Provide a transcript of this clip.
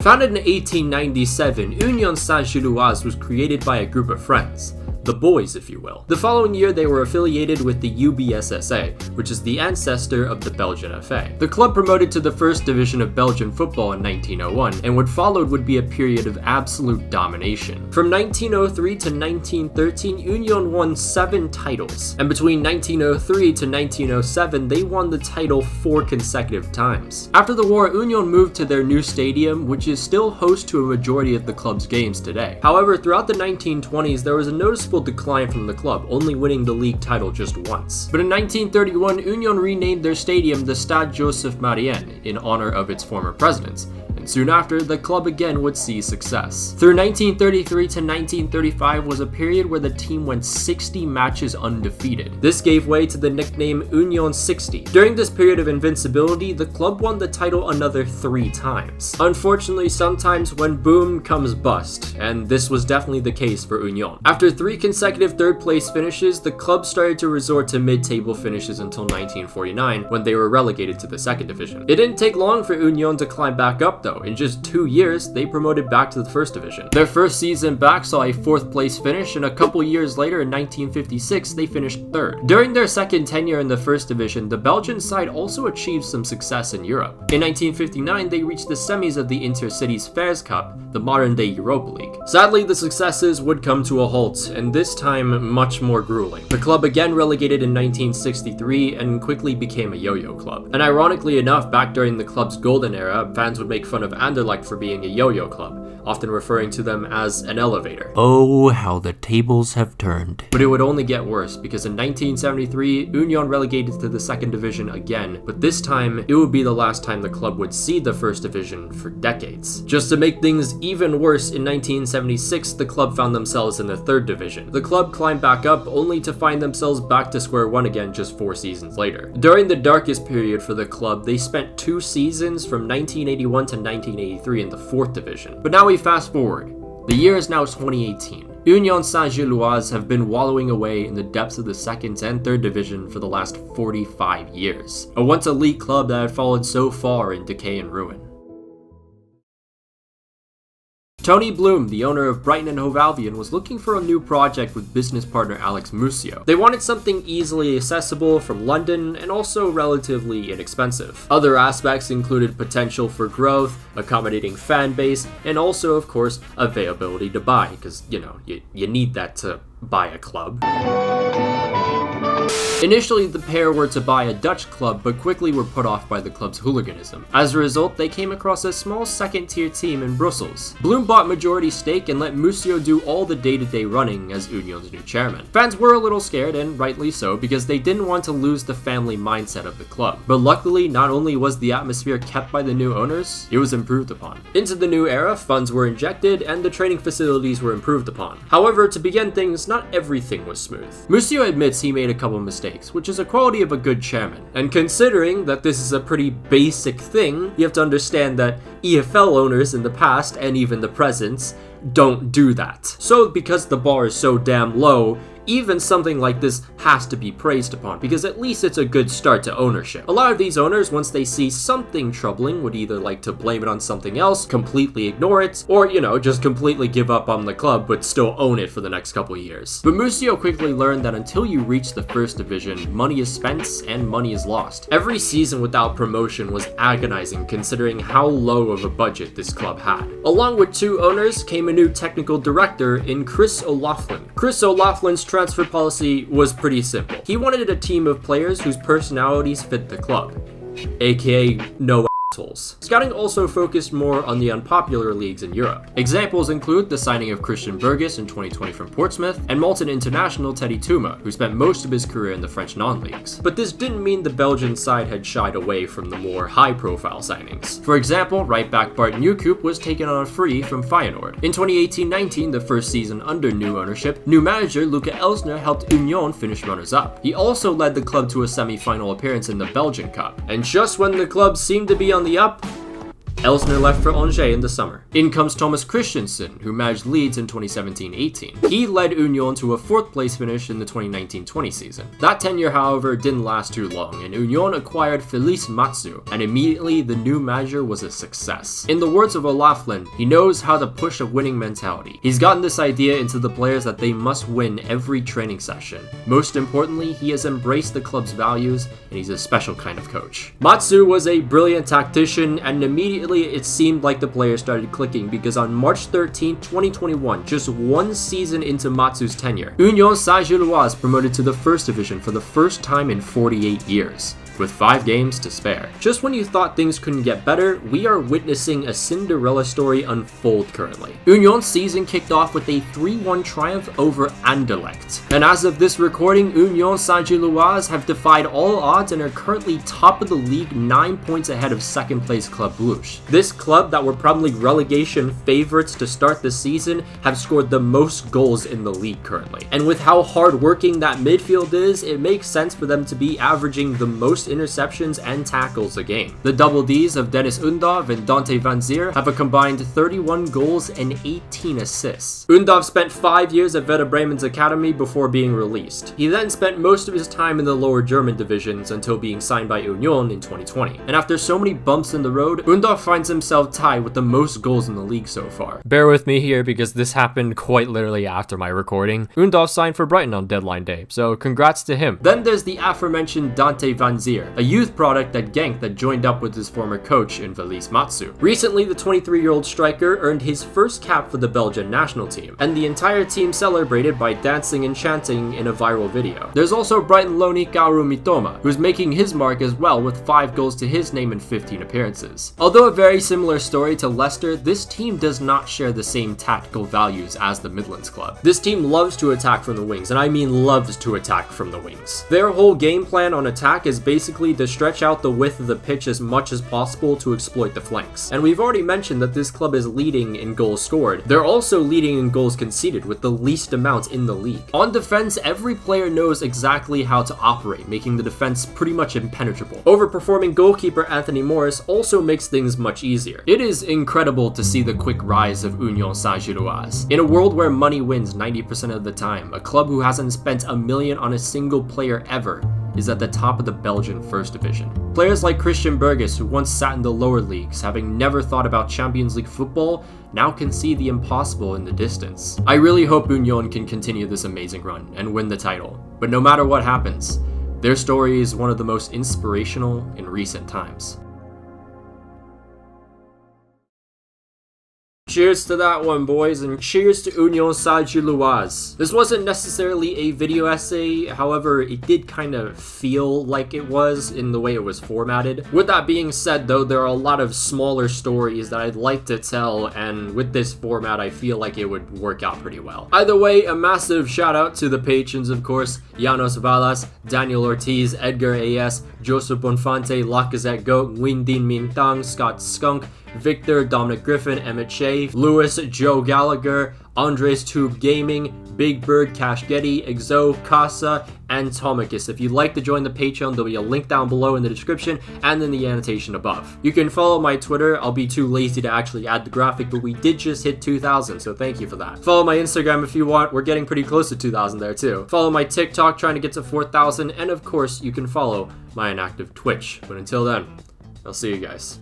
Founded in 1897, Union Saint-Gilloise was created by a group of friends. The boys, if you will. The following year, they were affiliated with the UBSSA, which is the ancestor of the Belgian FA. The club promoted to the first division of Belgian football in 1901, and what followed would be a period of absolute domination. From 1903 to 1913, Union won 7 titles, and between 1903 to 1907, they won the title 4 consecutive times. After the war, Union moved to their new stadium, which is still host to a majority of the club's games today. However, throughout the 1920s, there was a noticeable decline from the club, only winning the league title just once. But in 1931, Union renamed their stadium the Stade Joseph Marienne in honor of its former presidents, and soon after, the club again would see success. Through 1933 to 1935 was a period where the team went 60 matches undefeated. This gave way to the nickname Union 60. During this period of invincibility, the club won the title another 3 times. Unfortunately, sometimes when boom comes bust, and this was definitely the case for Union. After 3 consecutive third place finishes, the club started to resort to mid-table finishes until 1949, when they were relegated to the second division. It didn't take long for Union to climb back up though. In just 2 years, they promoted back to the first division. Their first season back saw a 4th place finish, and a couple years later in 1956, they finished 3rd. During their second tenure in the first division, the Belgian side also achieved some success in Europe. In 1959, they reached the semis of the Intercities Fairs Cup, the modern-day Europa League. Sadly, the successes would come to a halt, and this time much more grueling. The club again relegated in 1963 and quickly became a yo-yo club. And ironically enough, back during the club's golden era, fans would make fun of Anderlecht for being a yo-yo club, often referring to them as an elevator. Oh, how the tables have turned. But it would only get worse, because in 1973, Union relegated to the second division again, but this time, it would be the last time the club would see the first division for decades. Just to make things even worse, in 1976, the club found themselves in the third division. The club climbed back up, only to find themselves back to square one again just 4 seasons later. During the darkest period for the club, they spent 2 seasons from 1981 to 1983 in the 4th division. But now we fast forward. The year is now 2018. Union Saint-Gilloise have been wallowing away in the depths of the 2nd and 3rd division for the last 45 years. A once elite club that had fallen so far in decay and ruin. Tony Bloom, the owner of Brighton and Hove Albion, was looking for a new project with business partner Alex Musio. They wanted something easily accessible from London and also relatively inexpensive. Other aspects included potential for growth, accommodating fan base, and also, of course, availability to buy, because, you know, you need that to buy a club. Initially, the pair were to buy a Dutch club, but quickly were put off by the club's hooliganism. As a result, they came across a small second-tier team in Brussels. Bloom bought majority stake and let Musio do all the day-to-day running as Union's new chairman. Fans were a little scared, and rightly so, because they didn't want to lose the family mindset of the club. But luckily, not only was the atmosphere kept by the new owners, it was improved upon. Into the new era, funds were injected, and the training facilities were improved upon. However, to begin things, not everything was smooth. Musio admits he made a couple mistakes, which is a quality of a good chairman. And considering that this is a pretty basic thing, you have to understand that EFL owners in the past, and even the present, don't do that. So because the bar is so damn low, even something like this has to be praised upon, because at least it's a good start to ownership. A lot of these owners, once they see something troubling, would either like to blame it on something else, completely ignore it, or, you know, just completely give up on the club but still own it for the next couple years. But Musio quickly learned that until you reach the first division, money is spent and money is lost. Every season without promotion was agonizing considering how low of a budget this club had. Along with 2 owners came a new technical director in Chris O'Loughlin. Chris O'Loughlin's transfer policy was pretty simple. He wanted a team of players whose personalities fit the club, aka no assholes. Scouting also focused more on the unpopular leagues in Europe. Examples include the signing of Christian Burgess in 2020 from Portsmouth, and Malton international Teddy Touma, who spent most of his career in the French non-leagues. But this didn't mean the Belgian side had shied away from the more high-profile signings. For example, right-back Bart Newcoop was taken on a free from Feyenoord. In 2018-19, the first season under new ownership, new manager Luca Elsner helped Union finish runners-up. He also led the club to a semi-final appearance in the Belgian Cup. And just when the club seemed to be on the up, Elsner left for Angers in the summer. In comes Thomas Christensen, who managed Leeds in 2017-18. He led Union to a 4th place finish in the 2019-20 season. That tenure, however, didn't last too long, and Union acquired Felice Matsu, and immediately the new manager was a success. In the words of O'Laughlin, he knows how to push a winning mentality. He's gotten this idea into the players that they must win every training session. Most importantly, he has embraced the club's values, and he's a special kind of coach. Matsu was a brilliant tactician, and immediately it seemed like the players started clicking, because on March 13, 2021, just 1 season into Matsu's tenure, Union Saint-Gilloise promoted to the 1st division for the first time in 48 years. With 5 games to spare. Just when you thought things couldn't get better, we are witnessing a Cinderella story unfold currently. Union's season kicked off with a 3-1 triumph over Anderlecht. And as of this recording, Union Saint-Gilloise have defied all odds and are currently top of the league 9 points ahead of 2nd place Club Brugge. This club that were probably relegation favorites to start the season have scored the most goals in the league currently. And with how hard-working that midfield is, it makes sense for them to be averaging the most interceptions and tackles a game. The double Ds of Dennis Undav and Dante Vanzir have a combined 31 goals and 18 assists. Undav spent 5 years at Werder Bremen's academy before being released. He then spent most of his time in the lower German divisions until being signed by Union in 2020. And after so many bumps in the road, Undav finds himself tied with the most goals in the league so far. Bear with me here because this happened quite literally after my recording. Undav signed for Brighton on deadline day, so congrats to him. Then there's the aforementioned Dante Vanzir, a youth product at Genk that joined up with his former coach in Felice Matsu. Recently, the 23-year-old striker earned his first cap for the Belgian national team, and the entire team celebrated by dancing and chanting in a viral video. There's also Brighton loanee Kaoru Mitoma, who's making his mark as well with 5 goals to his name in 15 appearances. Although a very similar story to Leicester, this team does not share the same tactical values as the Midlands club. This team loves to attack from the wings, and I mean loves to attack from the wings. Their whole game plan on attack is basically to stretch out the width of the pitch as much as possible to exploit the flanks. And we've already mentioned that this club is leading in goals scored. They're also leading in goals conceded with the least amount in the league. On defense, every player knows exactly how to operate, making the defense pretty much impenetrable. Overperforming goalkeeper Anthony Morris also makes things much easier. It is incredible to see the quick rise of Union Saint-Gilloise. In a world where money wins 90% of the time, a club who hasn't spent $1 million on a single player ever is at the top of the Belgian 1st division. Players like Christian Burgess, who once sat in the lower leagues, having never thought about Champions League football, now can see the impossible in the distance. I really hope Union can continue this amazing run and win the title, but no matter what happens, their story is one of the most inspirational in recent times. Cheers to that one, boys, and cheers to Union Saint-Gilloise. This wasn't necessarily a video essay, however, it did kind of feel like it was in the way it was formatted. With that being said, though, there are a lot of smaller stories that I'd like to tell, and with this format, I feel like it would work out pretty well. Either way, a massive shout out to the patrons, of course, Janos Valas, Daniel Ortiz, Edgar A.S., Joseph Bonfante, Lacazette Goat, Windin Mintang, Scott Skunk, Victor, Dominic Griffin, Emmett Shea, Lewis, Joe Gallagher, Andres Tube Gaming, Big Bird, Cash Getty, Exo, Casa, and Tomicus. If you'd like to join the Patreon, there'll be a link down below in the description and in the annotation above. You can follow my Twitter. I'll be too lazy to actually add the graphic, but we did just hit 2,000, so thank you for that. Follow my Instagram if you want. We're getting pretty close to 2,000 there too. Follow my TikTok, trying to get to 4,000, and of course, you can follow my inactive Twitch. But until then, I'll see you guys.